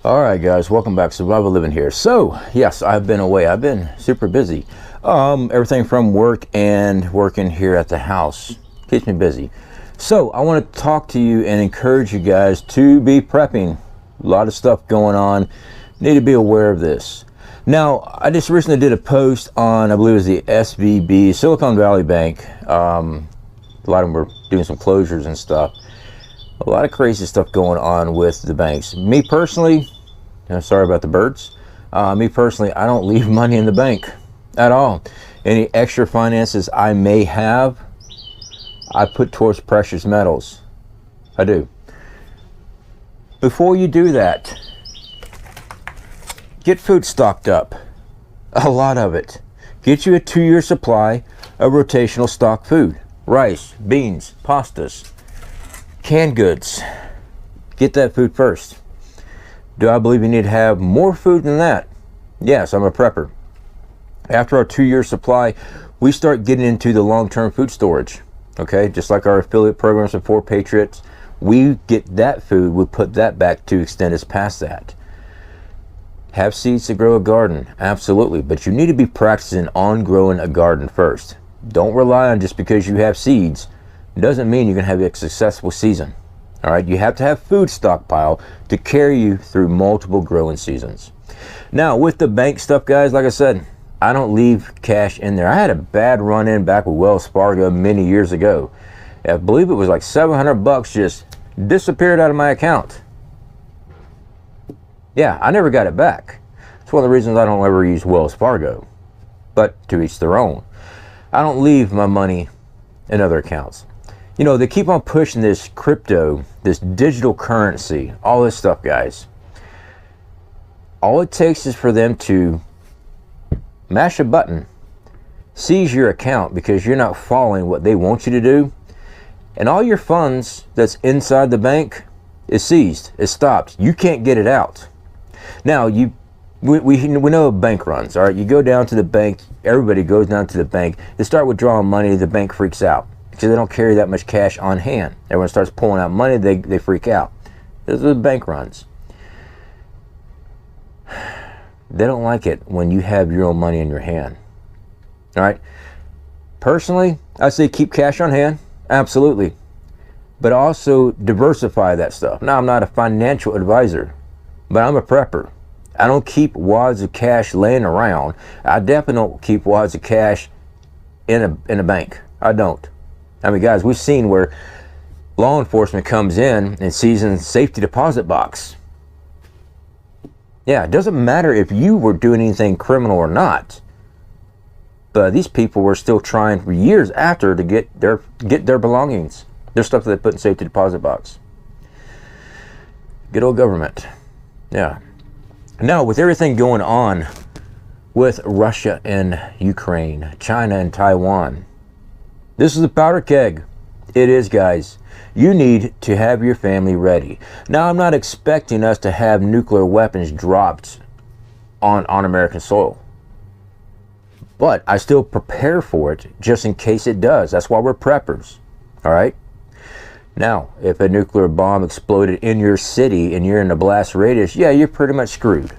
Alright guys, welcome back. Survival Living here. So yes, I've been away. I've been super busy. Everything from work and working here at the house keeps me busy. So I want to talk to you and encourage you guys to be prepping. A lot of stuff going on. Need to be aware of this. Now, I just recently did a post on, I believe it was the SVB, Silicon Valley Bank. A lot of them were doing some closures and stuff. A lot of crazy stuff going on with the banks. Me personally, sorry about the birds. Me personally, I don't leave money in the bank at all. Any extra finances I may have, I put towards precious metals. I do. Before you do that, get food stocked up. A lot of it. Get you a 2-year supply of rotational stock food. Rice, beans, pastas, canned goods. Get that food first. Do I believe you need to have more food than that? Yes, I'm a prepper. After our 2-year supply, we start getting into the long-term food storage. Okay, just like our affiliate programs for Patriot, we get that food, we put that back to extend us past that. Have seeds to grow a garden, absolutely, but you need to be practicing on growing a garden first. Don't rely on just because you have seeds, doesn't mean you're going to have a successful season. All right, you have to have food stockpile to carry you through multiple growing seasons. Now, with the bank stuff, guys, like I said, I don't leave cash in there. I had a bad run-in back with Wells Fargo many years ago. I believe it was like $700 just disappeared out of my account. Yeah, I never got it back. It's one of the reasons I don't ever use Wells Fargo. But to each their own. I don't leave my money in other accounts. You know, they keep on pushing this crypto, this digital currency, all this stuff, guys. All it takes is for them to mash a button, seize your account because you're not following what they want you to do, and all your funds that's inside the bank is seized, is stopped. You can't get it out. Now, we know bank runs, all right? You go down to the bank, everybody goes down to the bank, they start withdrawing money, the bank freaks out. Because they don't carry that much cash on hand. Everyone starts pulling out money, they freak out. Those are the bank runs. They don't like it when you have your own money in your hand. All right? Personally, I say keep cash on hand, absolutely. But also diversify that stuff. Now, I'm not a financial advisor, but I'm a prepper. I don't keep wads of cash laying around. I definitely don't keep wads of cash in a bank. I don't. I mean, guys, we've seen where law enforcement comes in and sees a safety deposit box. Yeah, it doesn't matter if you were doing anything criminal or not. But these people were still trying for years after to get their belongings, their stuff that they put in safety deposit box. Good old government. Yeah. Now, with everything going on with Russia and Ukraine, China and Taiwan, this is a powder keg. It is, guys. You need to have your family ready. Now, I'm not expecting us to have nuclear weapons dropped on American soil. But I still prepare for it just in case it does. That's why we're preppers. All right? Now, if a nuclear bomb exploded in your city and you're in a blast radius, yeah, you're pretty much screwed.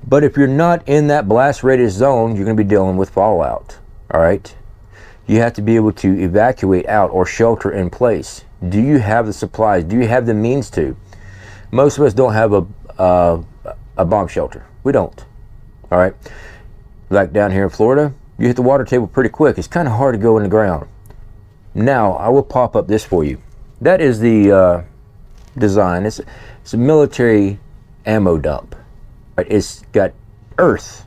But if you're not in that blast radius zone, you're going to be dealing with fallout. All right? You have to be able to evacuate out or shelter in place. Do you have the supplies? Do you have the means to? Most of us don't have a bomb shelter. We don't. All right. Like down here in Florida, you hit the water table pretty quick. It's kind of hard to go in the ground. Now, I will pop up this for you. That is the design. It's a military ammo dump. Right? It's got earth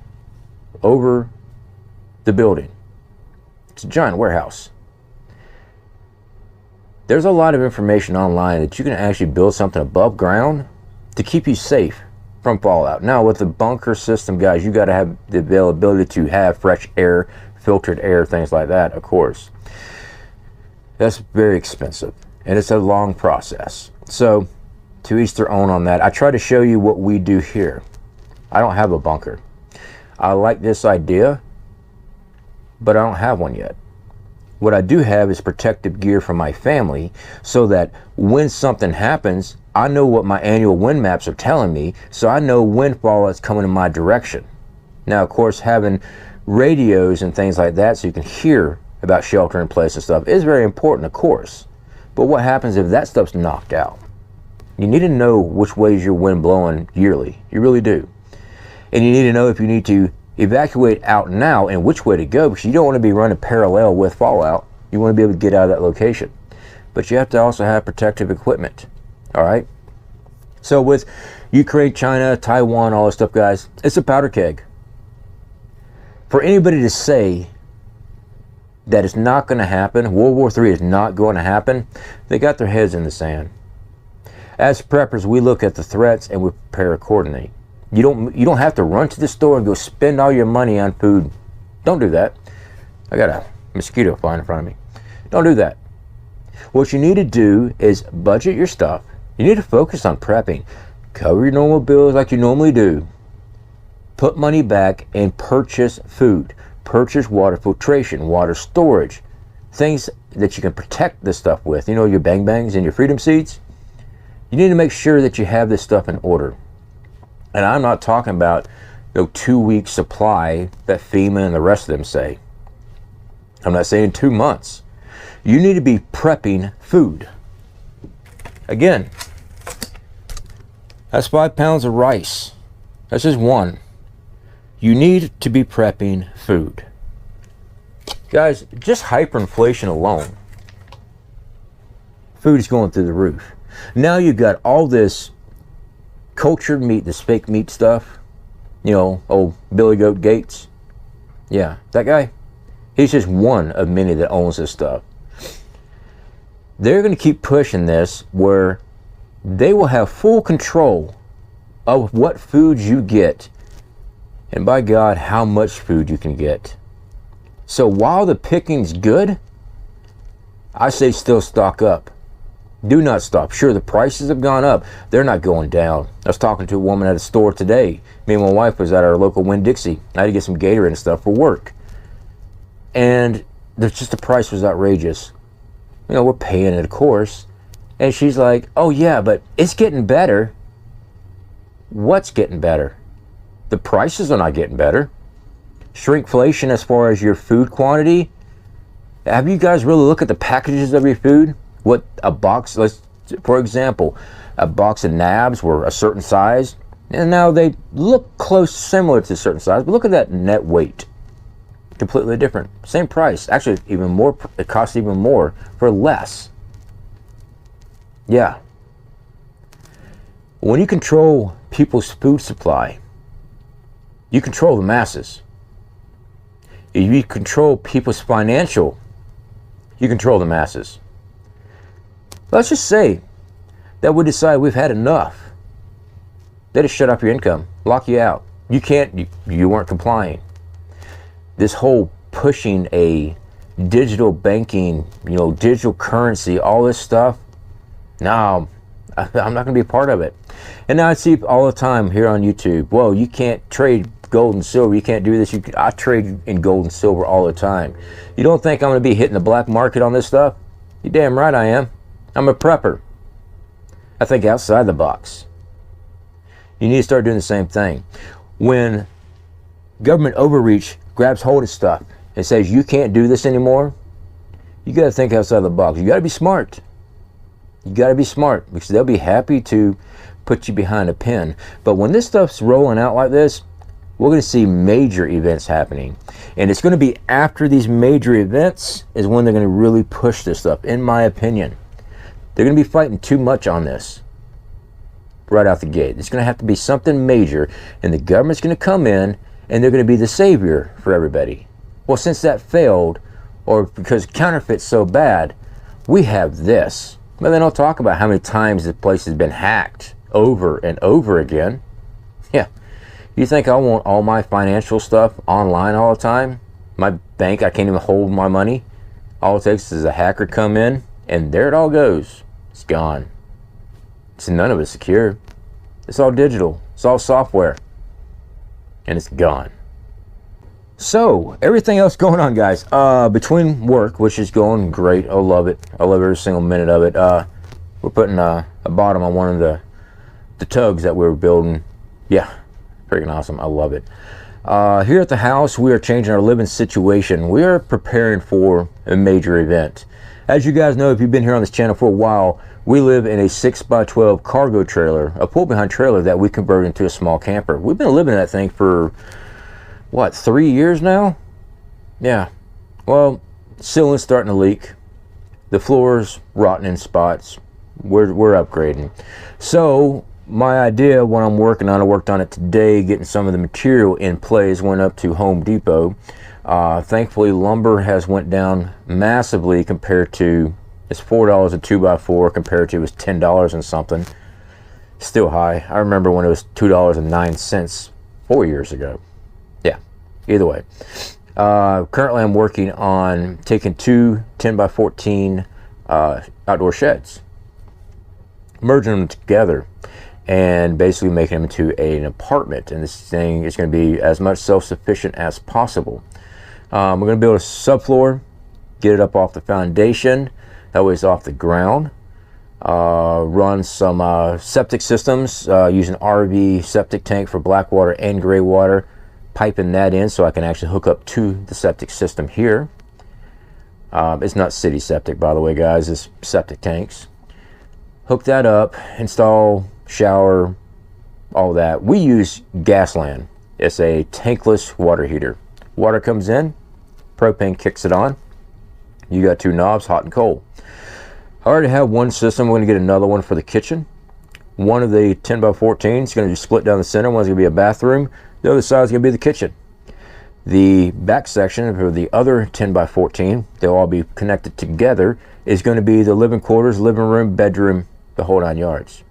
over the building. It's a giant warehouse. There's a lot of information online that you can actually build something above ground to keep you safe from fallout. Now, with the bunker system, guys, you got to have the availability to have fresh air, filtered air, things like that, of course. That's very expensive, and it's a long process. So, to each their own on that. I try to show you what we do here. I don't have a bunker. I like this idea, but I don't have one yet. What I do have is protective gear for my family so that when something happens, I know what my annual wind maps are telling me, so I know when fallout's coming in my direction. Now, of course, having radios and things like that so you can hear about shelter in place and stuff is very important, of course. But what happens if that stuff's knocked out? You need to know which way is your wind blowing yearly. You really do. And you need to know if you need to evacuate out now and which way to go, because you don't want to be running parallel with fallout. You want to be able to get out of that location. But you have to also have protective equipment. All right? So with Ukraine, China, Taiwan, all this stuff, guys, it's a powder keg. For anybody to say that it's not going to happen, World War III is not going to happen, they got their heads in the sand. As preppers, we look at the threats and we prepare accordingly. You don't have to run to the store and go spend all your money on food. Don't do that. I got a mosquito flying in front of me. Don't do that. What you need to do is budget your stuff. You need to focus on prepping. Cover your normal bills like you normally do. Put money back and purchase food. Purchase water filtration, water storage. Things that you can protect this stuff with. You know, your Bang Bangs and your Freedom Seeds. You need to make sure that you have this stuff in order. And I'm not talking about 2-week supply that FEMA and the rest of them say. I'm not saying 2 months. You need to be prepping food. Again, that's 5 pounds of rice. That's just one. You need to be prepping food. Guys, just hyperinflation alone. Food is going through the roof. Now you've got all this cultured meat, this fake meat stuff. Old Billy Goat Gates. Yeah, that guy. He's just one of many that owns this stuff. They're going to keep pushing this where they will have full control of what foods you get. And by God, how much food you can get. So while the picking's good, I say still stock up. Do not stop. Sure, the prices have gone up. They're not going down. I was talking to a woman at a store today. Me and my wife was at our local Winn-Dixie. I had to get some Gatorade and stuff for work. And the price was outrageous. We're paying it, of course. And she's like, oh yeah, but it's getting better. What's getting better? The prices are not getting better. Shrinkflation as far as your food quantity. Have you guys really looked at the packages of your food? What a box, for example, a box of nabs were a certain size, and now they look similar to a certain size, but look at that net weight. Completely different. Same price. Actually, even more. It costs even more for less. Yeah. When you control people's food supply, you control the masses. If you control people's financial, you control the masses. Let's just say that we decide we've had enough. They just shut off your income, lock you out. You weren't complying. This whole pushing a digital banking, digital currency, all this stuff, no, I'm not going to be a part of it. And now I see all the time here on YouTube, whoa, you can't trade gold and silver. You can't do this. I trade in gold and silver all the time. You don't think I'm going to be hitting the black market on this stuff? You're damn right I am. I'm a prepper. I think outside the box. You need to start doing the same thing. When government overreach grabs hold of stuff and says you can't do this anymore, you got to think outside the box. You got to be smart. You got to be smart, because they'll be happy to put you behind a pin. But when this stuff's rolling out like this, we're going to see major events happening. And it's going to be after these major events is when they're going to really push this stuff, in my opinion. They're going to be fighting too much on this right out the gate. It's going to have to be something major, and the government's going to come in, and they're going to be the savior for everybody. Well, since that failed, or because counterfeit's so bad, we have this. But they don't talk about how many times the place has been hacked over and over again. Yeah. You think I want all my financial stuff online all the time? My bank, I can't even hold my money. All it takes is a hacker come in, and there it all goes. It's gone. So none of it's secure. It's all digital. It's all software. And it's gone. So, everything else going on, guys. Between work, which is going great. I love it. I love every single minute of it. we're putting a bottom on one of the tugs that we were building. Yeah, freaking awesome. I love it. Here at the house, we are changing our living situation. We are preparing for a major event. As you guys know, if you've been here on this channel for a while, we live in a 6x12 cargo trailer, a pull-behind trailer that we converted into a small camper. We've been living in that thing for, what, 3 years now? Yeah. Well, ceiling's starting to leak. The floor's rotten in spots. We're upgrading. So my idea, what I'm working on, I worked on it today, getting some of the material in place, went up to Home Depot. Thankfully, lumber has went down massively compared to, it's $4 a 2x4 compared to it was $10 and something. Still high. I remember when it was $2.09 4 years ago. Yeah, either way. Currently I'm working on taking two 10x14 outdoor sheds, merging them together, and basically making them into an apartment. And this thing is going to be as much self-sufficient as possible. We're going to build a subfloor, get it up off the foundation, that way it's off the ground. Run some septic systems using RV septic tank for black water and gray water, piping that in so I can actually hook up to the septic system here. It's not city septic, by the way, guys, it's septic tanks. Hook that up, install shower, all that. We use Gasland. It's a tankless water heater. Water comes in, propane kicks it on. You got two knobs, hot and cold. I already have one system. We're going to get another one for the kitchen. One of the 10x14 is going to be split down the center. One's going to be a bathroom. The other side is going to be the kitchen. The back section for the other 10x14, they'll all be connected together, is going to be the living quarters, living room, bedroom, the whole 9 yards.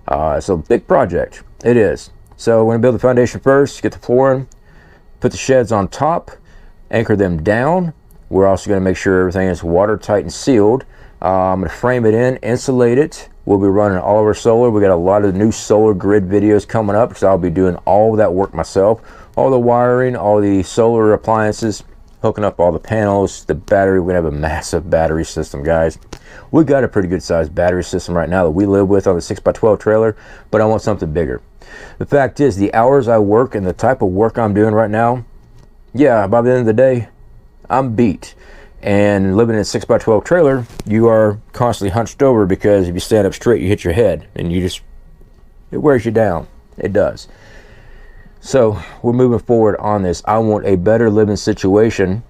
It's a big project. It is. So we're going to build the foundation first, get the floor in, put the sheds on top, anchor them down. We're also going to make sure everything is watertight and sealed. I'm going to frame it in, insulate it. We'll be running all of our solar. We got a lot of new solar grid videos coming up, because I'll be doing all of that work myself. All the wiring, all the solar appliances, hooking up all the panels, the battery. We're going to have a massive battery system, guys. We've got a pretty good sized battery system right now that we live with on the 6x12 trailer, but I want something bigger. The fact is, the hours I work and the type of work I'm doing right now, yeah, by the end of the day, I'm beat. And living in a 6x12 trailer, you are constantly hunched over, because if you stand up straight, you hit your head, and it wears you down. It does. So we're moving forward on this. I want a better living situation,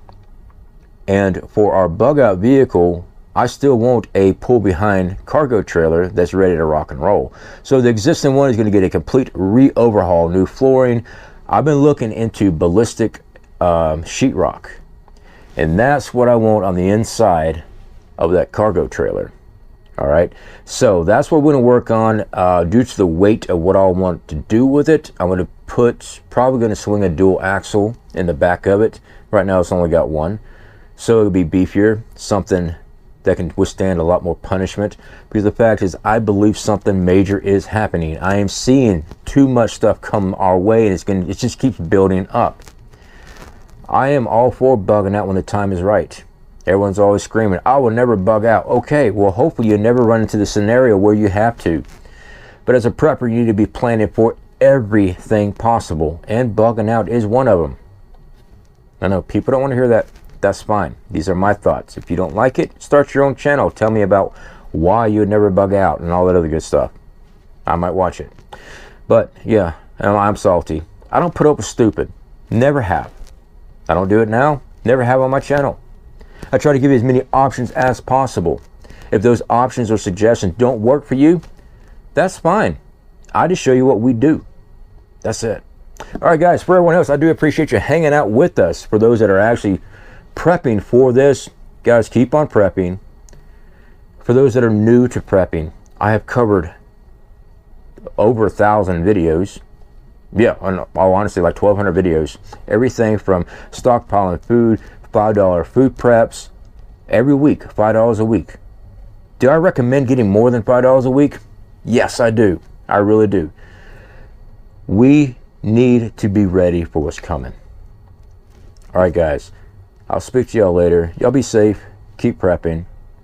and for our bug out vehicle, I still want a pull behind cargo trailer that's ready to rock and roll. So the existing one is going to get a complete re-overhaul, new flooring. I've been looking into ballistic sheetrock, and that's what I want on the inside of that cargo trailer. All right, so that's what we're going to work on. Due to the weight of what I want to do with it, I'm going to probably going to swing a dual axle in the back of it. Right now it's only got one, so it'll be beefier, something that can withstand a lot more punishment, because the fact is, I believe something major is happening. I am seeing too much stuff come our way, and it just keeps building up. I am all for bugging out when the time is right. Everyone's always screaming, I will never bug out. Okay, well, hopefully you never run into the scenario where you have to. But as a prepper, you need to be planning for everything possible, and bugging out is one of them. I know people don't want to hear that. That's fine. These are my thoughts. If you don't like it, start your own channel. Tell me about why you would never bug out and all that other good stuff. I might watch it. But yeah, I'm salty. I don't put up with stupid. Never have. I don't do it now. Never have on my channel. I try to give you as many options as possible. If those options or suggestions don't work for you, that's fine. I just show you what we do. That's it. All right, guys, for everyone else, I do appreciate you hanging out with us. For those that are actually prepping for this, guys, keep on prepping. For those that are new to prepping, I have covered over 1,000 videos. Yeah, all honestly, like 1,200 videos. Everything from stockpiling food, $5 food preps, every week, $5 a week. Do I recommend getting more than $5 a week? Yes, I do. I really do. We need to be ready for what's coming. All right, guys. I'll speak to y'all later. Y'all be safe. Keep prepping.